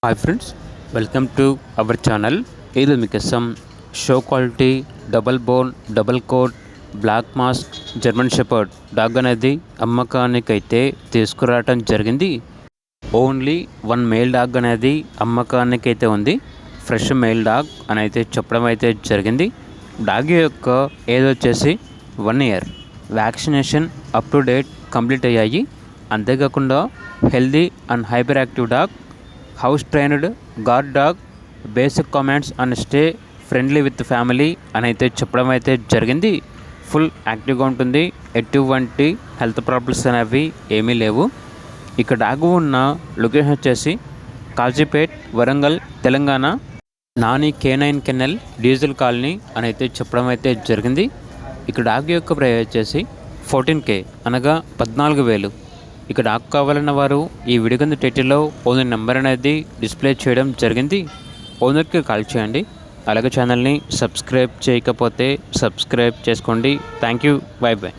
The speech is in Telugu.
Hi friends, welcome to our channel. ఇది మీకోసం show quality double bone double coat black mask German shepherd dog అనేది అమ్మకానికైతే తీసుకురావటం జరిగింది. ఓన్లీ వన్ మేల్ డాగ్ అనేది అమ్మకానికైతే ఉంది. ఫ్రెష్ మేల్ డాగ్ అని అయితే చెప్పడం అయితే జరిగింది. డాగ్ యొక్క ఏజ్ వచ్చేసి 1 year. Vaccination up to date complete అయ్యాయి. అంతేకాకుండా healthy and hyperactive dog, house trained guard dog, basic commands and stay friendly with family అని అయితే చెప్పడం అయితే జరిగింది. ఫుల్ యాక్టివ్గా ఉంటుంది. ఎటువంటి హెల్త్ ప్రాబ్లమ్స్ అనేవి ఏమీ లేవు. ఇక డాగ్ ఉన్న లొకేషన్ వచ్చేసి Kazipet, Warangal, Telangana. Nani K9 kennel, diesel colony అని అయితే చెప్పడం అయితే జరిగింది. ఇక డాగ్ యొక్క ప్రైస్ వచ్చేసి 14K అనగా 14,000. ఇక డాగ్ కావాలన్న వారు ఈ వీడియో కింద టైటిల్లో ఓనర్ నెంబర్ అనేది డిస్ప్లే చేయడం జరిగింది. ఓనర్కి కాల్ చేయండి. అలాగే ఛానల్ని సబ్స్క్రైబ్ చేయకపోతే సబ్స్క్రైబ్ చేసుకోండి. Thank you. By by.